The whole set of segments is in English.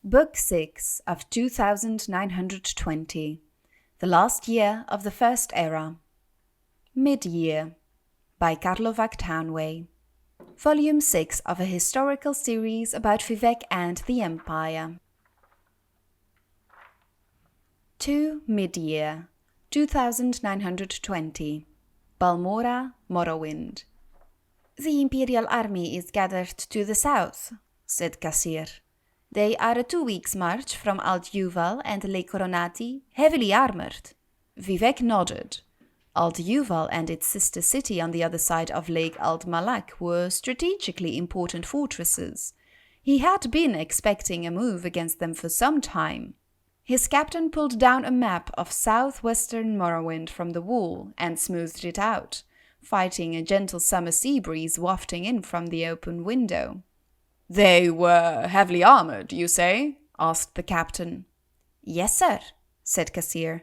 Book 6 of 2920, the last year of the First Era. Mid-Year, by Karlovac Townway. Volume 6 of a historical series about Vivec and the Empire. To Mid-Year, 2920, Balmora, Morrowind. The Imperial Army is gathered to the south, said Cassir. They are a 2 weeks' march from Alt-Yuval and Lake Coronati, heavily armored. Vivec nodded. Alt-Yuval and its sister city on the other side of Lake Alt-Malak were strategically important fortresses. He had been expecting a move against them for some time. His captain pulled down a map of southwestern Morrowind from the wall and smoothed it out, fighting a gentle summer sea breeze wafting in from the open window. "They were heavily armored, you say?" asked the captain. "Yes, sir," said Cassir.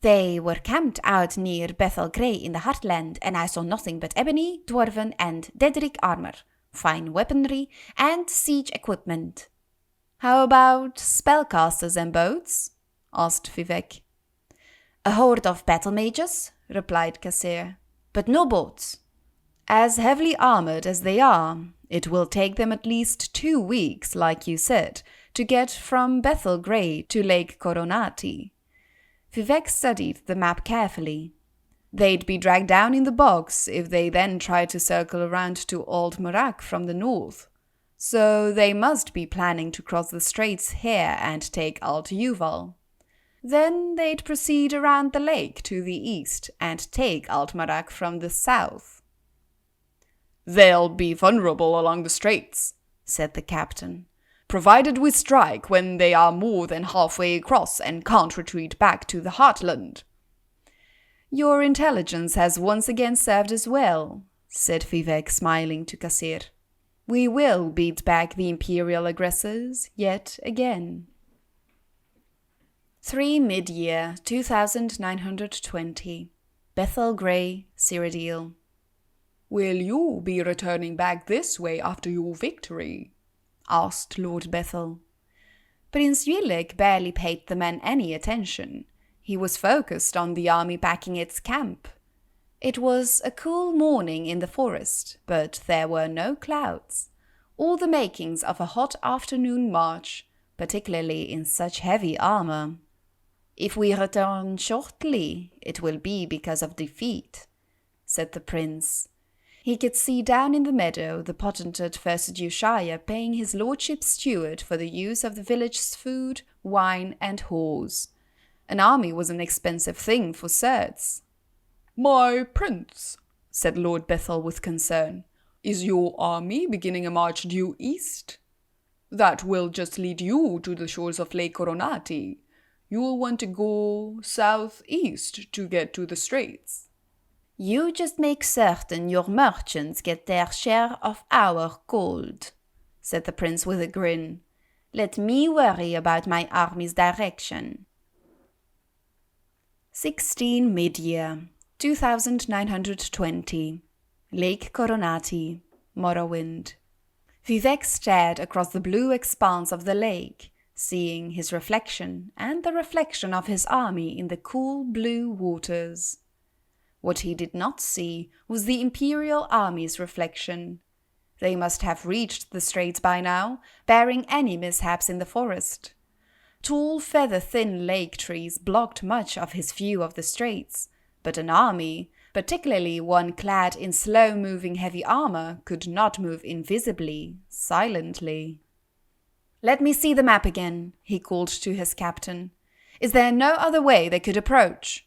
"They were camped out near Bethel Grey in the Heartland, and I saw nothing but ebony, dwarven, and daedric armor, fine weaponry, and siege equipment." "How about spellcasters and boats?" asked Vivec. "A horde of battle mages," replied Cassir, "but no boats." "As heavily armored as they are, it will take them at least 2 weeks, like you said, to get from Bethel Grey to Lake Coronati." Vivec studied the map carefully. "They'd be dragged down in the bogs if they then tried to circle around to Old Morak from the north. So they must be planning to cross the straits here and take Alt-Yuval. Then they'd proceed around the lake to the east and take Alt-Morak from the south." "They'll be vulnerable along the straits," said the captain, "provided we strike when they are more than halfway across and can't retreat back to the Heartland." "Your intelligence has once again served us well," said Vivec, smiling to Cassir. "We will beat back the Imperial aggressors yet again." 3 Mid-Year, 2920, Bethel Grey, Cyrodiil. "Will you be returning back this way after your victory?" asked Lord Bethel. Prince Yulek barely paid the men any attention. He was focused on the army packing its camp. It was a cool morning in the forest, but there were no clouds. All the makings of a hot afternoon march, particularly in such heavy armor. "If we return shortly, it will be because of defeat," said the prince. He could see down in the meadow the potentate versidue-shaie paying his lordship's steward for the use of the village's food, wine, and whores. An army was an expensive thing for certes. "My prince," said Lord Bethel with concern, "is your army beginning a march due east? That will just lead you to the shores of Lake Coronati. You'll want to go southeast to get to the straits." "You just make certain your merchants get their share of our gold," said the prince with a grin. "Let me worry about my army's direction." 16 Mid-Year, 2920, Lake Coronati, Morrowind. Vivec stared across the blue expanse of the lake, seeing his reflection and the reflection of his army in the cool blue waters. What he did not see was the Imperial Army's reflection. They must have reached the straits by now, bearing any mishaps in the forest. Tall, feather-thin lake trees blocked much of his view of the straits, but an army, particularly one clad in slow-moving heavy armor, could not move invisibly, silently. "Let me see the map again," he called to his captain. "Is there no other way they could approach?"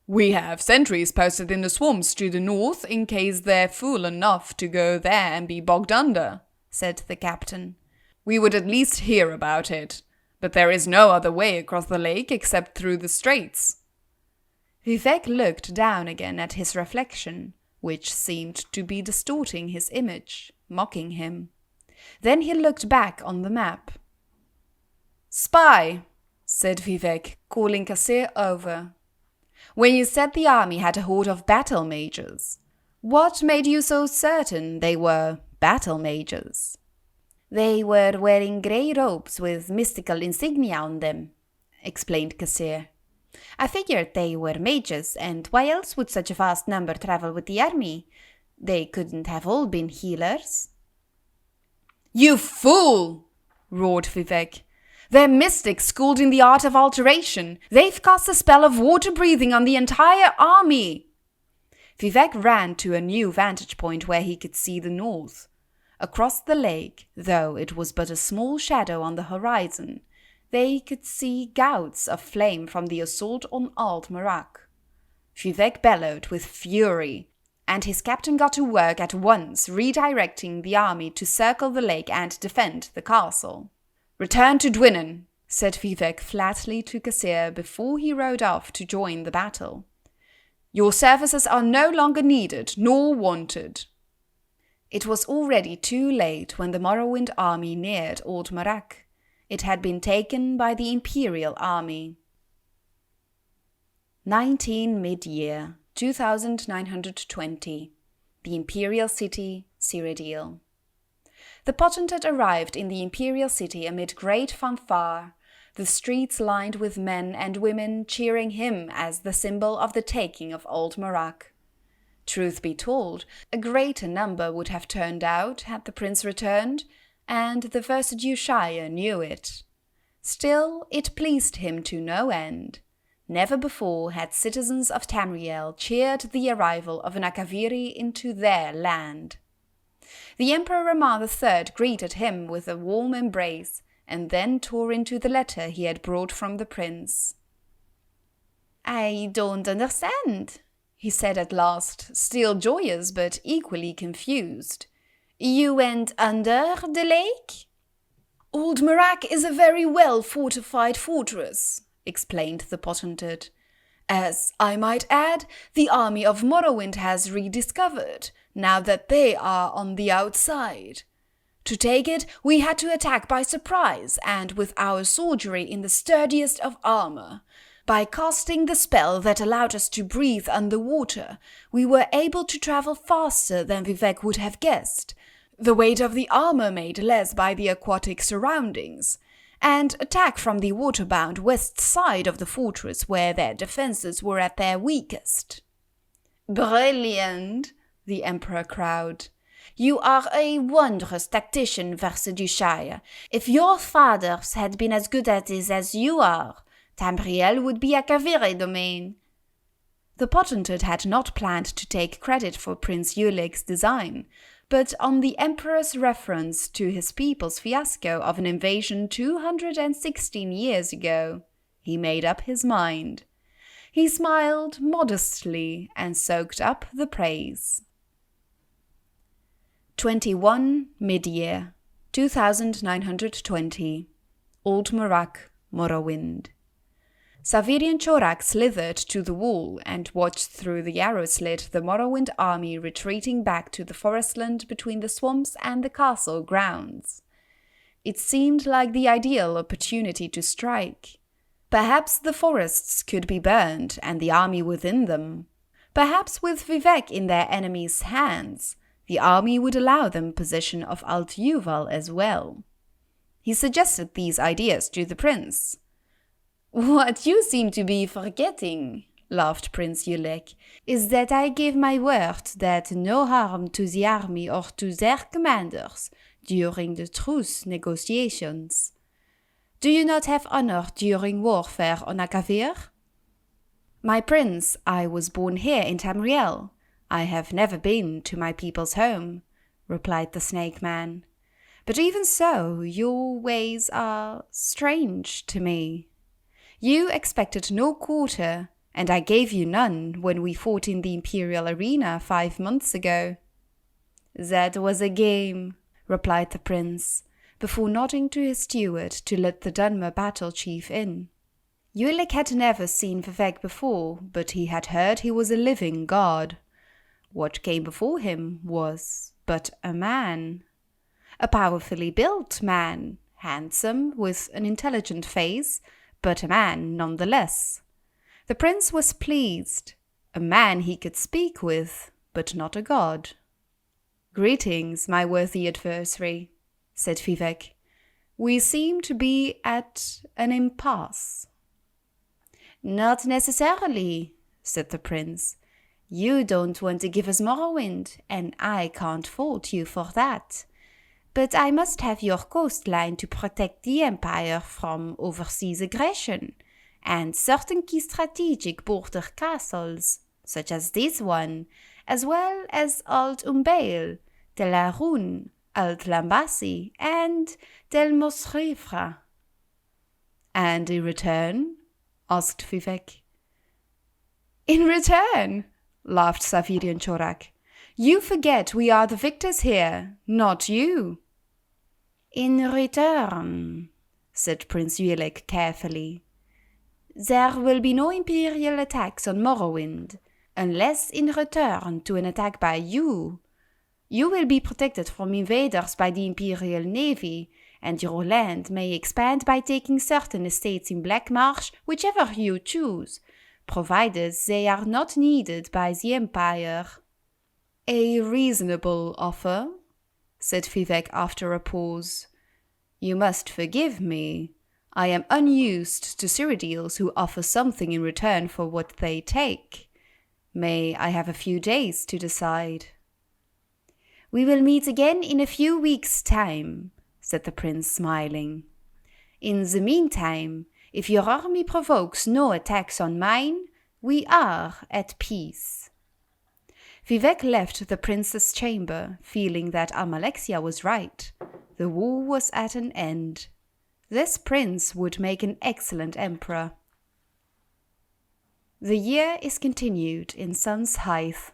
"We have sentries posted in the swamps to the north in case they're fool enough to go there and be bogged under," said the captain. "We would at least hear about it, but there is no other way across the lake except through the straits." Vivec looked down again at his reflection, which seemed to be distorting his image, mocking him. Then he looked back on the map. "Spy," said Vivec, calling Cassir over. "When you said the army had a horde of battle mages, what made you so certain they were battle mages?" They were wearing grey robes with mystical insignia on them, explained Kassir. I figured they were mages, and why else would such a vast number travel with the army? They couldn't have all been healers. You fool! Roared Vivek. They're mystics schooled in the art of alteration. They've cast a spell of water breathing on the entire army. Vivek ran to a new vantage point where he could see the north. Across the lake, though it was but a small shadow on the horizon, they could see gouts of flame from the assault on Ald-Marac. Vivek bellowed with fury, and his captain got to work at once redirecting the army to circle the lake and defend the castle. Return to Dwinnen, said Vivek flatly to Kassir before he rode off to join the battle. Your services are no longer needed nor wanted. It was already too late when the Morrowind army neared Ald-Marac. It had been taken by the Imperial Army. 19 mid-year, 2920. The Imperial City, Cyrodiil. The potentate arrived in the Imperial City amid great fanfare, the streets lined with men and women cheering him as the symbol of the taking of Ald-Marac. Truth be told, a greater number would have turned out had the prince returned, and the versidue-shaie knew it. Still, it pleased him to no end. Never before had citizens of Tamriel cheered the arrival of an Akaviri into their land. The Emperor Ramar III greeted him with a warm embrace, and then tore into the letter he had brought from the prince. "I don't understand," he said at last, still joyous but equally confused. "You went under the lake?" "Ald-Marac is a very well-fortified fortress," explained the potentate. "As, I might add, the army of Morrowind has rediscovered, now that they are on the outside. To take it, we had to attack by surprise, and with our soldiery in the sturdiest of armor. By casting the spell that allowed us to breathe underwater, we were able to travel faster than Vivek would have guessed. The weight of the armor made less by the aquatic surroundings, and attack from the waterbound west side of the fortress where their defenses were at their weakest." "Brilliant," the Emperor crowed. "You are a wondrous tactician, versidue-shaie. If your fathers had been as good at this as you are, Tamriel would be a Akaviri domain." The potentate had not planned to take credit for Prince Uleg's design, but on the Emperor's reference to his people's fiasco of an invasion 216 years ago, he made up his mind. He smiled modestly and soaked up the praise. 21 mid-year, 2920. Ald-Marac, Morrowind. Savirien-chorak slithered to the wall and watched through the arrow slit the Morrowind army retreating back to the forestland between the swamps and the castle grounds. It seemed like the ideal opportunity to strike. Perhaps the forests could be burned and the army within them. Perhaps with Vivek in their enemies' hands, the army would allow them possession of Alt-Yuval as well. He suggested these ideas to the prince. "What you seem to be forgetting," laughed Prince Uleg, "is that I gave my word that no harm to the army or to their commanders during the truce negotiations. Do you not have honor during warfare on Akavir?" "My prince, I was born here in Tamriel. I have never been to my people's home," replied the snake man. "But even so, your ways are strange to me. You expected no quarter, and I gave you none when we fought in the Imperial Arena 5 months ago." "That was a game," replied the prince, before nodding to his steward to let the Dunmer battle chief in. Uleg had never seen Vivek before, but he had heard he was a living god. What came before him was but a man. A powerfully built man, handsome, with an intelligent face, but a man nonetheless. The prince was pleased. A man he could speak with, but not a god. "Greetings, my worthy adversary," said Vivek. "We seem to be at an impasse." "Not necessarily," said the prince. "You don't want to give us Morrowind, and I can't fault you for that. But I must have your coastline to protect the Empire from overseas aggression, and certain key strategic border castles, such as this one, as well as Old Umbail, Tel Arun, Old Lambassi, and Tel Mosrifra." "And in return?" asked Vivek. "In return?" laughed Savirien-chorak. "You forget we are the victors here, not you." "In return," said Prince Uelek carefully, "there will be no Imperial attacks on Morrowind, unless in return to an attack by you. You will be protected from invaders by the Imperial Navy, and your land may expand by taking certain estates in Black Marsh, whichever you choose, provided they are not needed by the Empire." "A reasonable offer," said Vivek after a pause. "You must forgive me. I am unused to Cyrodiils who offer something in return for what they take. May I have a few days to decide?" "We will meet again in a few weeks' time," said the prince, smiling. "In the meantime, if your army provokes no attacks on mine, we are at peace." Vivek left the prince's chamber, feeling that Amalexia was right. The war was at an end. This prince would make an excellent emperor. The year is continued in Sun's Height.